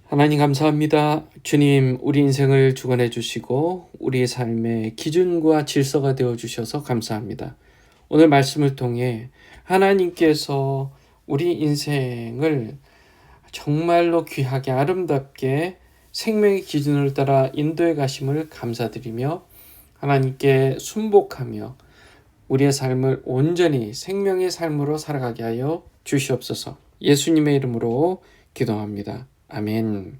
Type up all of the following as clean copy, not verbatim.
하나님 감사합니다. 주님, 우리 인생을 주관해 주시고 우리의 삶의 기준과 질서가 되어 주셔서 감사합니다. 오늘 말씀을 통해 하나님께서 우리 인생을 정말로 귀하게 아름답게 생명의 기준을 따라 인도해 가심을 감사드리며 하나님께 순복하며 우리의 삶을 온전히 생명의 삶으로 살아가게 하여 주시옵소서. 예수님의 이름으로 기도합니다. 아멘.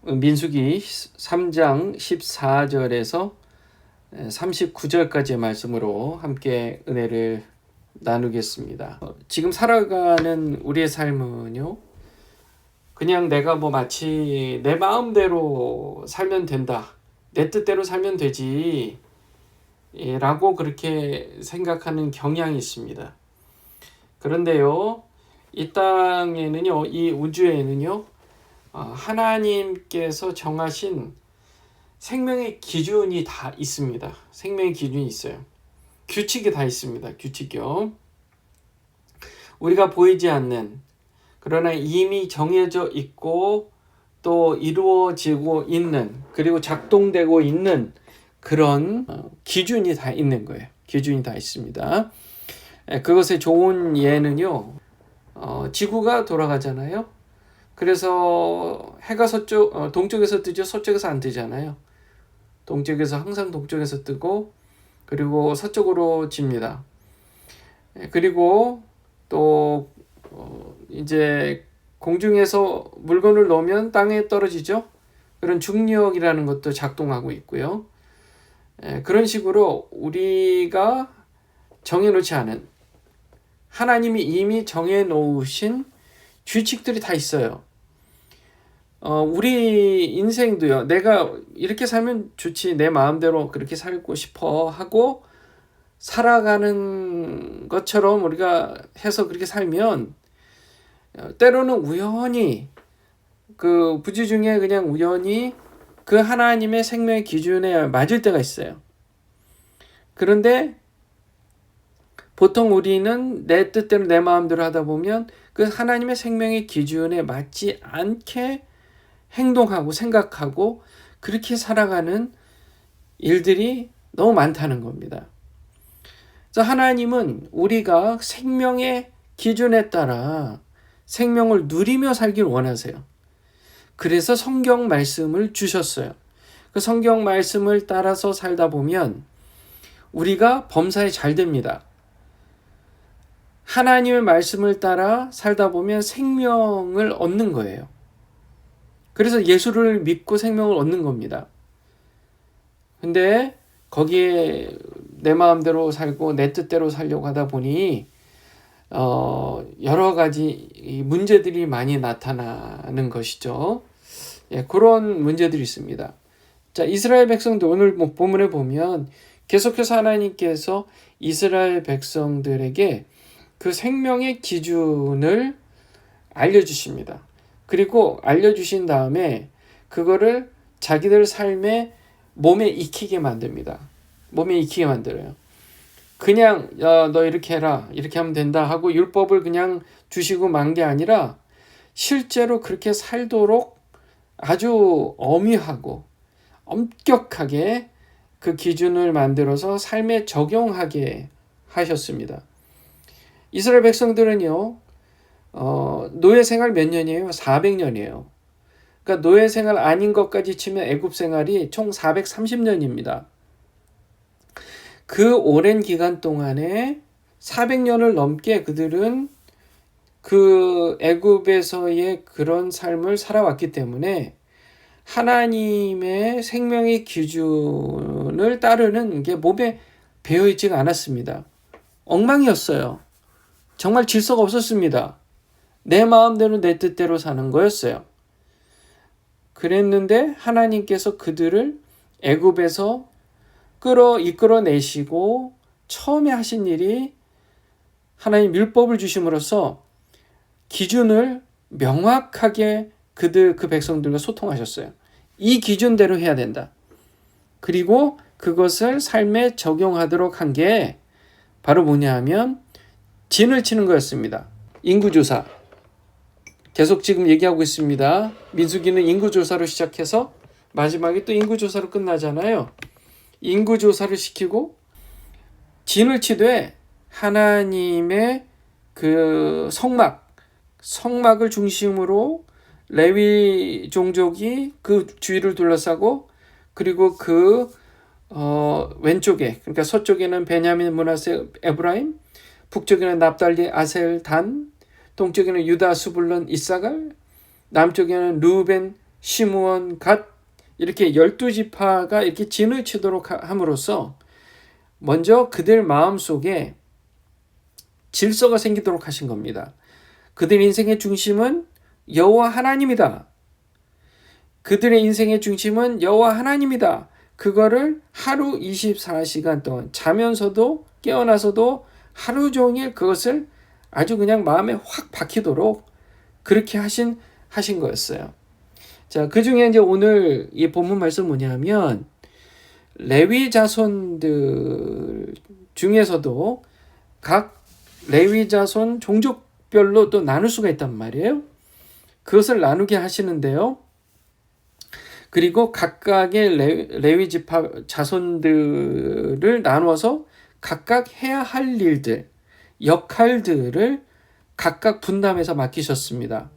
민수기 3장 14절에서 39절까지의 말씀으로 함께 은혜를 나누겠습니다. 지금 살아가는 우리의 삶은요, 그냥 내가 마치 내 마음대로 살면 된다, 내 뜻대로 살면 되지 라고 그렇게 생각하는 경향이 있습니다. 그런데요, 이 땅에는요, 이 우주에는요, 하나님께서 정하신 생명의 기준이 다 있습니다. 생명의 기준이 있어요. 규칙이 다 있습니다. 규칙이요. 우리가 보이지 않는, 그러나 이미 정해져 있고 또 이루어지고 있는, 그리고 작동되고 있는 그런 기준이 다 있는 거예요. 기준이 다 있습니다. 그것의 좋은 예는요, 지구가 돌아가잖아요. 그래서 해가 동쪽에서 뜨죠. 서쪽에서 안 뜨잖아요. 동쪽에서 항상 동쪽에서 뜨고, 그리고 서쪽으로 집니다. 그리고 또 이제 공중에서 물건을 놓으면 땅에 떨어지죠. 그런 중력이라는 것도 작동하고 있고요. 그런 식으로 우리가 정해놓지 않은, 하나님이 이미 정해놓으신 규칙들이 다 있어요. 우리 인생도요, 내가 이렇게 살면 좋지, 내 마음대로 그렇게 살고 싶어 하고 살아가는 것처럼 우리가 해서 그렇게 살면 때로는 우연히, 그 부지 중에 그냥 우연히 그 하나님의 생명의 기준에 맞을 때가 있어요. 그런데 보통 우리는 내 뜻대로 내 마음대로 하다 보면 그 하나님의 생명의 기준에 맞지 않게 행동하고 생각하고 그렇게 살아가는 일들이 너무 많다는 겁니다. 그래서 하나님은 우리가 생명의 기준에 따라 생명을 누리며 살길 원하세요. 그래서 성경 말씀을 주셨어요. 그 성경 말씀을 따라서 살다 보면 우리가 범사에 잘 됩니다. 하나님의 말씀을 따라 살다 보면 생명을 얻는 거예요. 그래서 예수를 믿고 생명을 얻는 겁니다. 근데 거기에 내 마음대로 살고 내 뜻대로 살려고 하다 보니 여러 가지 문제들이 많이 나타나는 것이죠. 그런 문제들이 있습니다. 자, 이스라엘 백성들 오늘 본문에 보면 계속해서 하나님께서 이스라엘 백성들에게 그 생명의 기준을 알려주십니다. 그리고 알려주신 다음에 그거를 자기들 삶에 몸에 익히게 만듭니다. 몸에 익히게 만들어요. 그냥 너 이렇게 해라, 이렇게 하면 된다 하고 율법을 그냥 주시고 만 게 아니라 실제로 그렇게 살도록 아주 엄위하고 엄격하게 그 기준을 만들어서 삶에 적용하게 하셨습니다. 이스라엘 백성들은요, 노예 생활 몇 년이에요? 400년이에요. 그러니까 노예 생활 아닌 것까지 치면 애굽 생활이 총 430년입니다. 그 오랜 기간 동안에 400년을 넘게 그들은 그 애굽에서의 그런 삶을 살아왔기 때문에 하나님의 생명의 기준을 따르는 게 몸에 배어있지가 않았습니다. 엉망이었어요. 정말 질서가 없었습니다. 내 마음대로 내 뜻대로 사는 거였어요. 그랬는데 하나님께서 그들을 애굽에서 이끌어내시고 처음에 하신 일이 하나님 율법을 주심으로써 기준을 명확하게 그 백성들과 소통하셨어요. 이 기준대로 해야 된다. 그리고 그것을 삶에 적용하도록 한 게 바로 뭐냐 하면 진을 치는 거였습니다. 인구조사. 계속 지금 얘기하고 있습니다. 민수기는 인구조사로 시작해서 마지막에 또 인구조사로 끝나잖아요. 인구조사를 시키고 진을 치되 하나님의 그 성막을 중심으로 레위 종족이 그 주위를 둘러싸고, 그리고 그 왼쪽에, 그러니까 서쪽에는 베냐민, 므낫세, 에브라임, 북쪽에는 납달리, 아셀, 단, 동쪽에는 유다, 스불론, 이사갈, 남쪽에는 르우벤, 시므온, 갓, 이렇게 12지파가 이렇게 진을 치도록 함으로써 먼저 그들 마음속에 질서가 생기도록 하신 겁니다. 그들 인생의 중심은 여호와 하나님이다. 그들의 인생의 중심은 여호와 하나님이다. 그거를 하루 24시간 동안 자면서도 깨어나서도 하루 종일 그것을 아주 그냥 마음에 확 박히도록 그렇게 하신 거였어요. 자, 그 중에 이제 오늘 이 본문 말씀 뭐냐면, 레위 자손들 중에서도 각 레위 자손 종족별로 또 나눌 수가 있단 말이에요. 그것을 나누게 하시는데요. 그리고 각각의 레위 지파 자손들을 나누어서 각각 해야 할 일들, 역할들을 각각 분담해서 맡기셨습니다.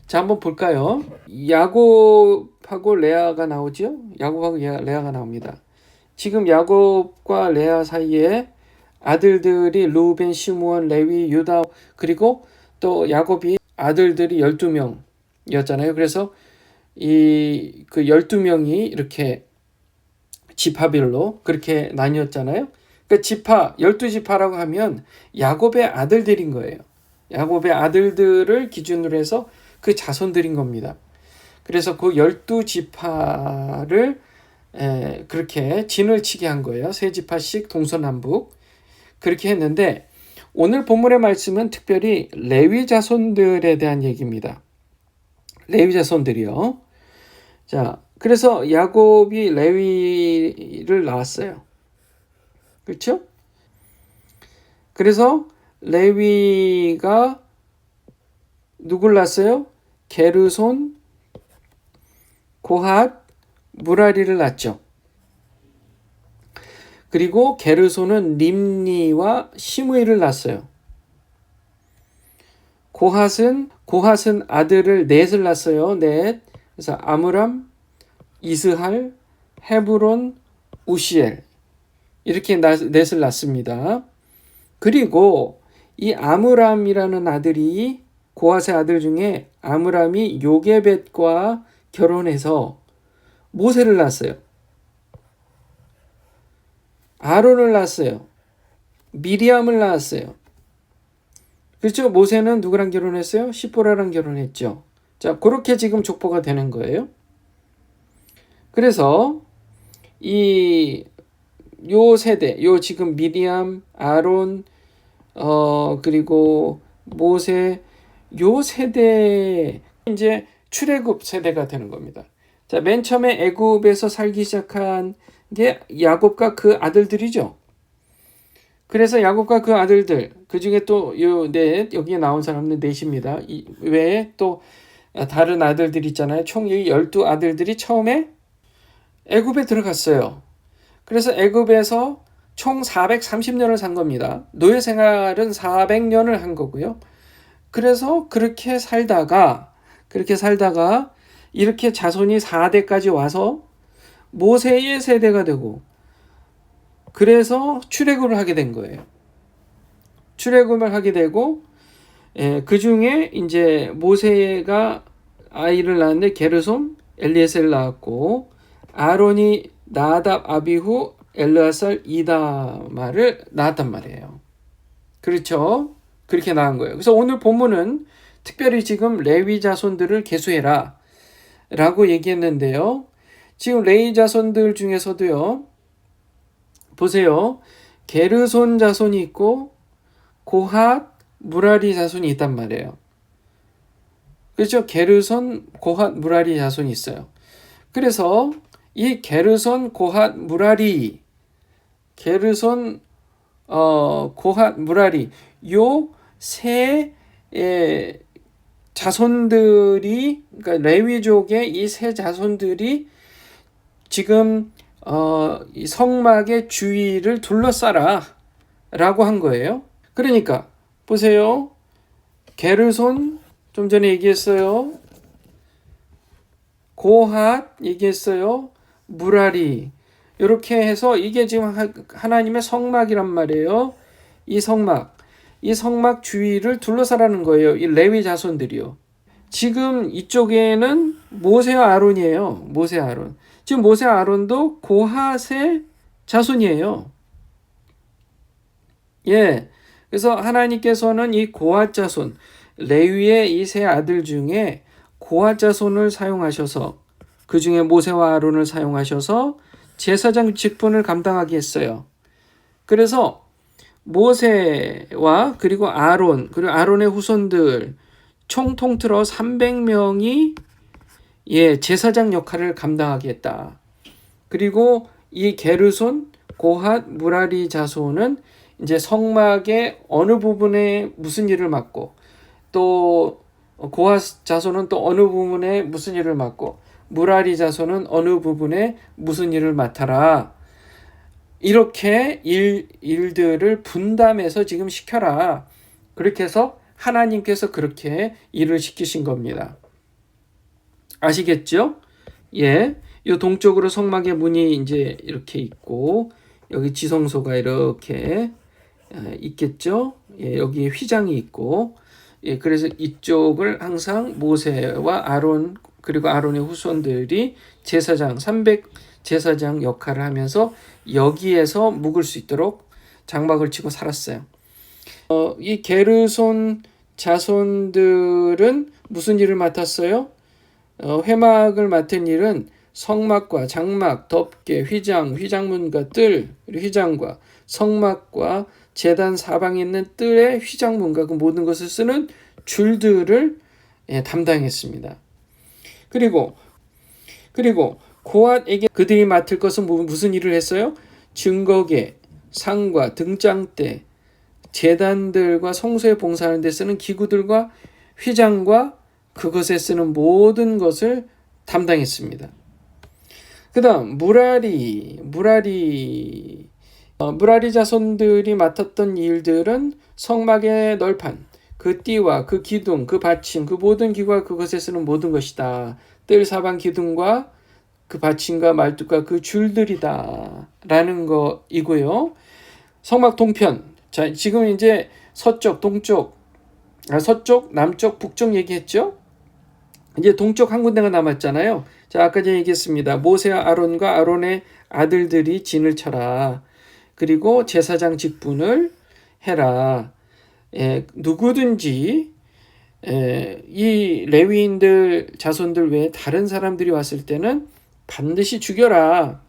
자, 한번 볼까요? 야곱하고 레아가 나오죠? 야곱하고 레아가 나옵니다. 지금 야곱과 레아 사이에 아들들이 르우벤, 시므온, 레위, 유다, 그리고 또 야곱이 아들들이 12명이었잖아요. 그래서 이 그 12명이 이렇게 지파별로 그렇게 나뉘었잖아요. 그러니까 지파, 12지파라고 하면 야곱의 아들들인 거예요. 야곱의 아들들을 기준으로 해서 그 자손들인 겁니다. 그래서 그 12지파를 그렇게 진을 치게 한 거예요. 세 지파씩 동서남북 그렇게 했는데, 오늘 본문의 말씀은 특별히 레위 자손들에 대한 얘기입니다. 레위 자손들이요. 자, 그래서 야곱이 레위를 낳았어요. 그렇죠? 그래서 레위가 누굴 낳았어요? 게르손, 고핫, 무라리를 낳았죠. 그리고 게르손은 림니와 시므이를 낳았어요. 고핫은 아들을 넷을 낳았어요. 넷. 그래서 아므람, 이스할, 헤브론, 우시엘, 이렇게 넷을 낳습니다. 그리고 이 아므람이라는 아들이, 고핫의 아들 중에 아므람이 요게벳과 결혼해서 모세를 낳았어요. 아론을 낳았어요. 미리암을 낳았어요. 그렇죠? 모세는 누구랑 결혼했어요? 시보라랑 결혼했죠. 자, 그렇게 지금 족보가 되는 거예요. 그래서 요 세대, 요 지금 미리암, 아론, 그리고 모세, 요 세대 이제 출애굽 세대가 되는 겁니다. 자, 맨 처음에 애굽에서 살기 시작한 게 야곱과 그 아들들이죠. 그래서 야곱과 그 아들들, 그 중에 또 요 넷, 여기에 나온 사람은 넷입니다. 이 외에 또 다른 아들들 있잖아요. 총 12아들들이 처음에 애굽에 들어갔어요. 그래서 애굽에서 총 430년을 산 겁니다. 노예 생활은 400년을 한 거고요. 그래서 그렇게 살다가 이렇게 자손이 4대까지 와서 모세의 세대가 되고, 그래서 출애굽을 하게 된 거예요. 출애굽을 하게 되고, 그 중에 이제 모세가 아이를 낳았는데 게르솜, 엘리에셀을 낳았고, 아론이 나답, 아비후, 엘르아살, 이다마를 낳았단 말이에요. 그렇죠? 그렇게 낳은 거예요. 그래서 오늘 본문은 특별히 지금 레위 자손들을 계수해라 라고 얘기했는데요. 지금 레위 자손들 중에서도요, 보세요. 게르손 자손이 있고 고핫, 무라리 자손이 있단 말이에요. 그렇죠? 게르손, 고핫, 무라리 자손이 있어요. 그래서 이 게르손, 고핫, 무라리, 고핫, 무라리 요 세 자손들이, 그러니까 레위족의 이 세 자손들이 지금 이 성막의 주위를 둘러싸라 라고 한 거예요. 그러니까 보세요. 게르손 좀 전에 얘기했어요. 고핫 얘기했어요. 무라리. 이렇게 해서 이게 지금 하나님의 성막이란 말이에요. 이 성막 주위를 둘러싸라는 거예요. 이 레위 자손들이요. 지금 이쪽에는 모세와 아론이에요. 모세 아론. 지금 모세 아론도 고핫의 자손이에요. 예. 그래서 하나님께서는 이 고핫 자손, 레위의 이 세 아들 중에 고핫 자손을 사용하셔서, 그 중에 모세와 아론을 사용하셔서 제사장 직분을 감당하게 했어요. 그래서 모세와 그리고 아론의 후손들 총 통틀어 300명이 제사장 역할을 감당하게 했다. 그리고 이 게르손, 고핫, 무라리 자손은 이제 성막의 어느 부분에 무슨 일을 맡고, 또 고핫 자손은 또 어느 부분에 무슨 일을 맡고, 무라리 자손은 어느 부분에 무슨 일을 맡아라. 이렇게 일들을 분담해서 지금 시켜라. 그렇게 해서 하나님께서 그렇게 일을 시키신 겁니다. 아시겠죠? 예. 이 동쪽으로 성막의 문이 이제 이렇게 있고, 여기 지성소가 이렇게 있겠죠? 예, 여기 휘장이 있고, 예, 그래서 이쪽을 항상 모세와 아론, 그리고 아론의 후손들이 제사장, 300 제사장 역할을 하면서 여기에서 묵을 수 있도록 장막을 치고 살았어요. 이 게르손 자손들은 무슨 일을 맡았어요? 회막을 맡은 일은 성막과 장막, 덮개, 휘장문과 뜰, 휘장과 성막과 제단 사방에 있는 뜰의 휘장문과 그 모든 것을 쓰는 줄들을 담당했습니다. 그리고 고핫에게 그들이 맡을 것은 무슨 일을 했어요? 증거계, 상과 등장대, 제단들과 성소에 봉사하는 데 쓰는 기구들과 휘장과 그것에 쓰는 모든 것을 담당했습니다. 그 다음 무라리 자손들이 맡았던 일들은 성막의 널판, 그 띠와 그 기둥, 그 받침, 그 모든 기구와 그것에 쓰는 모든 것이다. 뜰 사방 기둥과 그 받침과 말뚝과 그 줄들이다 라는 거이고요. 성막 동편, 자 지금 이제 서쪽, 동쪽, 서쪽, 남쪽, 북쪽 얘기했죠. 이제 동쪽 한 군데가 남았잖아요. 자 아까 전에 얘기했습니다. 모세와 아론과 아론의 아들들이 진을 쳐라. 그리고 제사장 직분을 해라. 누구든지 이 레위인들 자손들 외에 다른 사람들이 왔을 때는 반드시 죽여라.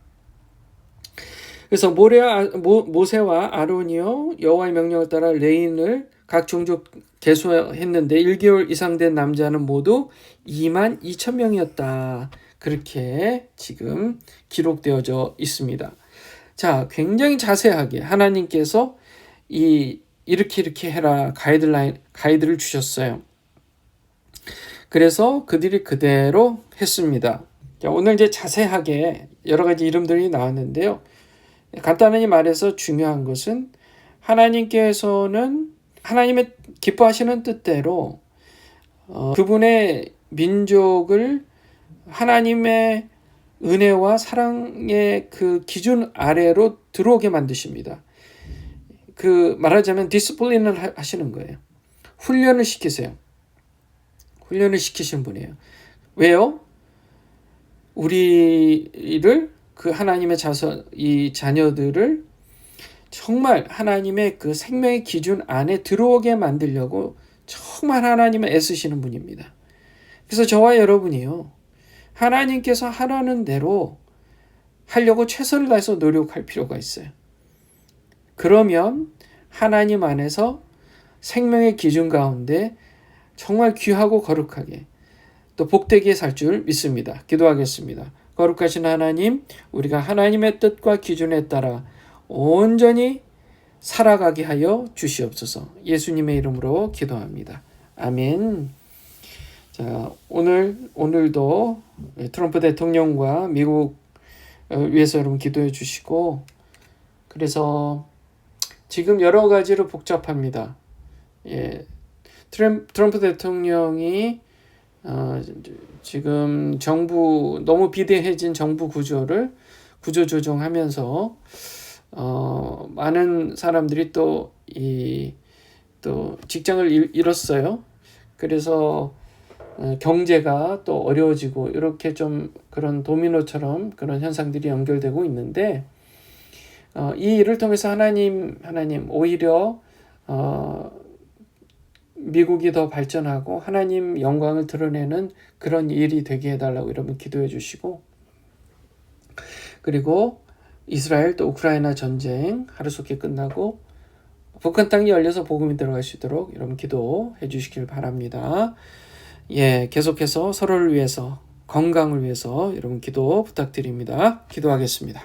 그래서 모세와 아론이요 여호와의 명령을 따라 레위인을 각 종족 계수했는데 1개월 이상 된 남자는 모두 22,000명이었다. 그렇게 지금 기록되어져 있습니다. 자, 굉장히 자세하게 하나님께서 이렇게 해라 가이드를 주셨어요. 그래서 그들이 그대로 했습니다. 자, 오늘 이제 자세하게 여러 가지 이름들이 나왔는데요. 간단히 말해서 중요한 것은 하나님께서는 하나님의 기뻐하시는 뜻대로 그분의 민족을 하나님의 은혜와 사랑의 그 기준 아래로 들어오게 만드십니다. 그 말하자면 디스플린을 하시는 거예요. 훈련을 시키세요. 훈련을 시키신 분이에요. 왜요? 우리를 그 하나님의 이 자녀들을 정말 하나님의 그 생명의 기준 안에 들어오게 만들려고 정말 하나님은 애쓰시는 분입니다. 그래서 저와 여러분이요. 하나님께서 하라는 대로 하려고 최선을 다해서 노력할 필요가 있어요. 그러면 하나님 안에서 생명의 기준 가운데 정말 귀하고 거룩하게 또 복되게 살 줄 믿습니다. 기도하겠습니다. 거룩하신 하나님, 우리가 하나님의 뜻과 기준에 따라 온전히 살아가게 하여 주시옵소서. 예수님의 이름으로 기도합니다. 아멘. 자, 오늘도 트럼프 대통령과 미국 위해서 여러분 기도해 주시고, 그래서 지금 여러 가지로 복잡합니다. 예, 트럼프 대통령이 지금 너무 비대해진 정부 구조를 구조조정하면서 많은 사람들이 또 직장을 잃었어요. 그래서 경제가 또 어려워지고 이렇게 좀 그런 도미노처럼 그런 현상들이 연결되고 있는데, 이 일을 통해서 하나님 오히려 미국이 더 발전하고 하나님 영광을 드러내는 그런 일이 되게 해달라고 여러분 기도해 주시고, 그리고 이스라엘 또 우크라이나 전쟁 하루속히 끝나고 북한 땅이 열려서 복음이 들어갈 수 있도록 여러분 기도해 주시길 바랍니다. 예, 계속해서 서로를 위해서, 건강을 위해서 여러분 기도 부탁드립니다. 기도하겠습니다.